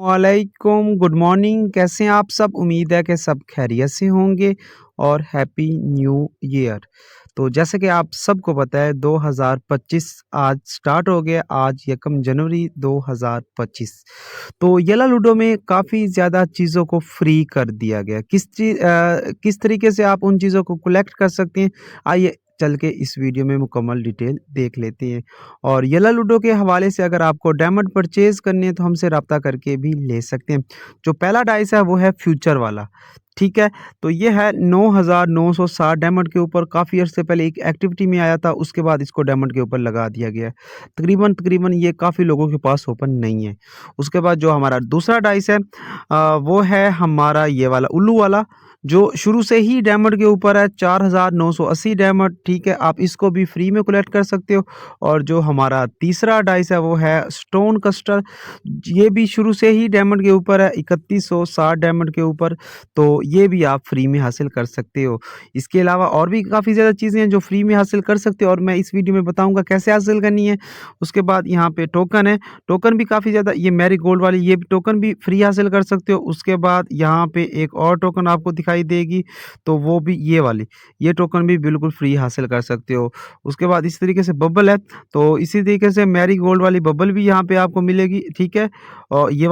वालेकुम, good morning. कैसे हैं आप सब? उम्मीद है कि सब खैरियत से होंगे और हैप्पी न्यू ईयर। तो जैसे कि आप सबको पता है 2025 आज स्टार्ट हो गया। आज 1 जनवरी 2025। तो येला लूडो में काफ़ी ज़्यादा चीज़ों को फ्री कर दिया गया। किस तरीके से आप उन चीज़ों को कलेक्ट कर सकते हैं, आइए चल के इस वीडियो में मुकम्मल डिटेल देख लेते हैं। और येला लूडो के हवाले से अगर आपको डायमंड परचेज़ करने हैं तो हमसे रब्ता करके भी ले सकते हैं। जो पहला डाइस है वो है फ्यूचर वाला, ठीक है? तो ये है 9960 डायमंड के ऊपर। काफ़ी अर्से पहले एक एक्टिविटी में आया था, उसके बाद इसको डायमंड के ऊपर लगा दिया गया है। तकरीबन ये काफ़ी लोगों के पास ओपन नहीं है। उसके बाद जो हमारा दूसरा डाइस है वो है हमारा ये वाला उल्लू वाला, जो शुरू से ही डायमंड के ऊपर है। 4980 डायमंड, ठीक है? आप इसको भी फ्री में कलेक्ट कर सकते हो। और जो हमारा तीसरा डाइस है वो है स्टोन कस्टर। ये भी शुरू से ही डायमंड के ऊपर है, 3160 डायमंड के ऊपर। तो ये भी आप फ्री में हासिल कर सकते हो। इसके अलावा और भी काफ़ी ज़्यादा चीज़ें हैं जो फ्री में हासिल कर सकते हो और मैं इस वीडियो में बताऊँगा कैसे हासिल करनी है। उसके बाद यहाँ पे टोकन है, टोकन भी काफ़ी ज़्यादा, ये मैरीगोल्ड वाली ये भी टोकन भी फ्री हासिल कर सकते हो। उसके बाद यहाँ पे एक और टोकन आपको दिखाई देगी, तो वो भी ये वाली, ये टोकन भी बिल्कुल फ्री हासिल कर सकते हो। उसके बाद इस तरीके से बबल है, तो इसी तरीके से मैरीगोल्ड वाली बबल भी यहाँ पे आपको मिलेगी, ठीक है? और ये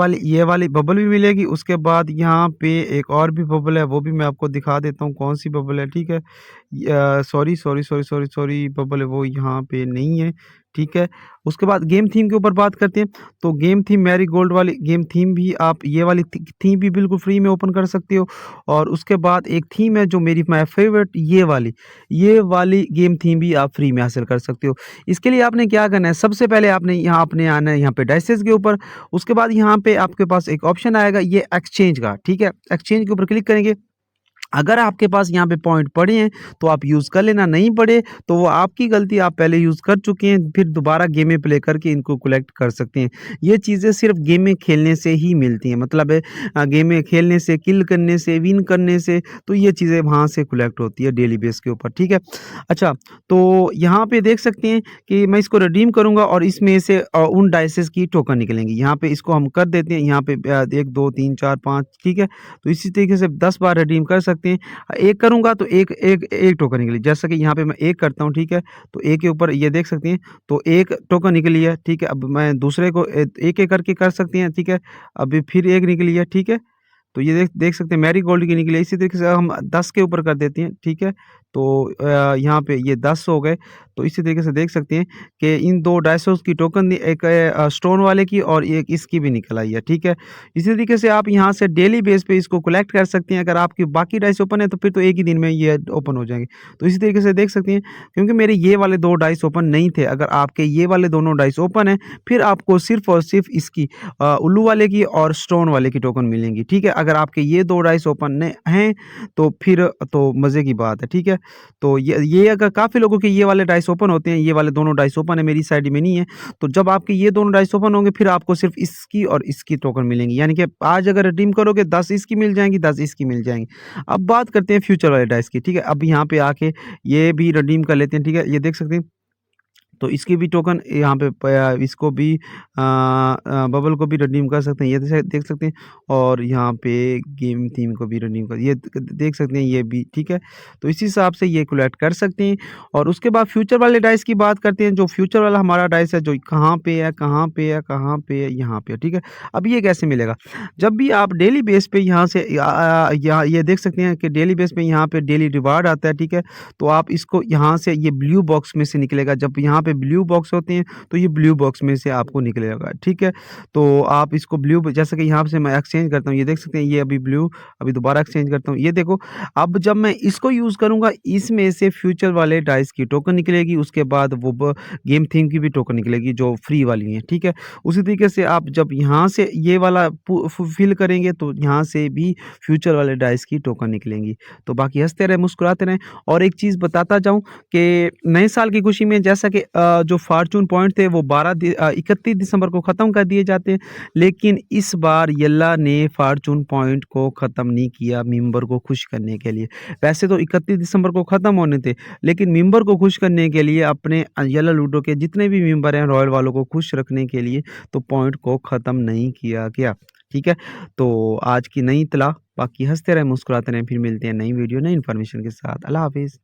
वाली बबल भी मिलेगी। उसके बाद यहाँ पे एक और भी बबल है, वो भी मैं आपको दिखा देता हूँ कौन-सी बबल है, ठीक है? सॉरी बबल है वो यहाँ पे नहीं है, ठीक है? उसके बाद गेम थीम के ऊपर बात करते हैं, तो गेम थीम मैरीगोल्ड वाली गेम थीम भी आप ये वाली थीम भी बिल्कुल फ्री में ओपन कर सकते हो। और उसके बाद एक थीम है जो मेरी माय फेवरेट, ये वाली गेम थीम भी आप फ्री में हासिल कर सकते हो। इसके लिए आपने क्या करना है, सबसे पहले आपने आना है यहाँ पे डाइसेस के ऊपर। उसके बाद यहाँ पे आपके पास एक ऑप्शन आएगा ये एक्सचेंज का, ठीक है? एक्सचेंज के ऊपर क्लिक करेंगे। अगर आपके पास यहाँ पे पॉइंट पड़े हैं तो आप यूज़ कर लेना, नहीं पड़े तो वो आपकी गलती, आप पहले यूज़ कर चुके हैं, फिर दोबारा गेम में प्ले करके इनको कलेक्ट कर सकते हैं। ये चीज़ें सिर्फ गेम में खेलने से ही मिलती हैं, मतलब गेम में खेलने से, किल करने से, विन करने से, तो ये चीज़ें वहाँ से कलेक्ट होती है डेली बेस के ऊपर, ठीक है? अच्छा, तो यहाँ पे देख सकते हैं कि मैं इसको रिडीम करूँगा और इसमें से उन डाइसेस की टोकन निकलेंगी। यहाँ पे इसको हम कर देते हैं, यहाँ पे 1 2 3 4 5, ठीक है? तो इसी तरीके से 10 बार रिडीम कर सकते हैं। एक करूँगा तो एक टोकन निकली, जैसा कि यहाँ पे मैं एक करता हूँ, ठीक है? तो एक के ऊपर ये देख सकते हैं, तो एक टोकन निकली है, ठीक है? अब मैं दूसरे को एक-एक करके कर सकते हैं, ठीक है? अभी फिर एक निकली है, ठीक है? तो ये देख देख सकते हैं मैरीगोल्ड की निकली है। इसी तरीके से हम 10 के ऊपर कर देते हैं, ठीक है? तो यहाँ पे ये 10 हो गए। तो इसी तरीके से देख सकते हैं कि इन 2 डायसोस की टोकन एक स्टोन वाले की और एक इसकी भी निकल आई है, ठीक है? इसी तरीके से आप यहाँ से डेली बेस पे इसको कलेक्ट कर सकते हैं। अगर आपकी बाकी डाइस ओपन है तो फिर तो एक ही दिन में ये ओपन हो जाएँगे। तो इसी तरीके से देख सकते हैं, क्योंकि मेरे ये वाले 2 डाइस ओपन नहीं थे, अगर आपके ये वाले दोनों डाइस ओपन हैं, फिर आपको सिर्फ़ और सिर्फ़ इसकी उल्लू वाले की और स्टोन वाले की टोकन मिलेंगी, ठीक है? अगर आपके ये 2 डाइस ओपन ने हैं, तो फिर तो मज़े की बात है, ठीक है? तो ये अगर काफ़ी लोगों के ये वाले डाइस ओपन होते हैं, ये वाले दोनों डाइस ओपन है, मेरी साइड में नहीं है, तो जब आपके ये दोनों डाइस ओपन होंगे, फिर आपको सिर्फ़ इसकी और इसकी टोकन मिलेंगी। यानी कि आज अगर रिडीम करोगे 10 इसकी मिल जाएँगी, 10 इसकी मिल जाएँगी। अब बात करते हैं फ्यूचर वाले डाइस की, ठीक है? अब यहाँ पे आके ये भी रिडीम कर लेते हैं, ठीक है? ये देख सकते हैं। तो इसकी भी टोकन यहाँ पे इसको भी बबल को भी रिडीम कर सकते हैं, ये देख सकते हैं। और यहाँ पे गेम थीम को भी रिडीम कर, ये देख सकते हैं, ये भी, ठीक है? तो इस हिसाब से ये कलेक्ट कर सकते हैं। और उसके बाद फ्यूचर वाले डाइस की बात करते हैं। जो फ्यूचर वाला हमारा डाइस है, जो कहाँ पे है, कहाँ पे है, कहाँ पे है, यहाँ पे है, ठीक है? अब ये कैसे मिलेगा? जब भी आप डेली बेस पे यहाँ से यहाँ ये देख सकते हैं कि डेली बेस पे यहाँ पे डेली रिवार्ड आता है, ठीक है? तो आप इसको यहाँ से, ये ब्लू बॉक्स में से निकलेगा। जब यहाँ पे ब्लू बॉक्स होते हैं तो ये ब्लू बॉक्स में से आपको निकलेगा, ठीक है? तो आप इसको जैसे कि यहाँ से मैं एक्सचेंज करता हूँ, ये देख सकते हैं, ये अभी ब्लू, अभी दोबारा एक्सचेंज करता हूँ, ये देखो। अब जब मैं इसको यूज़ करूँगा, इसमें से फ्यूचर वाले डाइस की टोकन निकलेगी। उसके बाद वो गेम थीम की भी टोकन निकलेगी जो फ्री वाली है, ठीक है? उसी तरीके से आप जब यहाँ से ये वाला फिल करेंगे तो यहाँ से भी फ्यूचर वाले डाइस की टोकन निकलेंगी। तो बाकी हंसते रहें, मुस्कुराते रहें। और एक चीज़ बताता जाऊँ कि नए साल की खुशी में, जैसा कि जो फॉर्च्यून पॉइंट थे वो 31 दिसंबर को ख़त्म कर दिए जाते हैं, लेकिन इस बार येल्ला ने फॉर्च्यून पॉइंट को ख़त्म नहीं किया मेंबर को खुश करने के लिए। वैसे तो 31 दिसंबर को ख़त्म होने थे, लेकिन मेंबर को खुश करने के लिए, अपने येल्ला लूडो के जितने भी मेंबर हैं रॉयल वालों को खुश रखने के लिए, तो पॉइंट को ख़त्म नहीं किया गया। ठीक है? तो आज की नई इत्तला, बाकी हँसते रहें, मुस्कुराते रहें, फिर मिलते हैं नई वीडियो, नई इन्फॉर्मेशन के साथ। अल्लाह हाफ़िज़।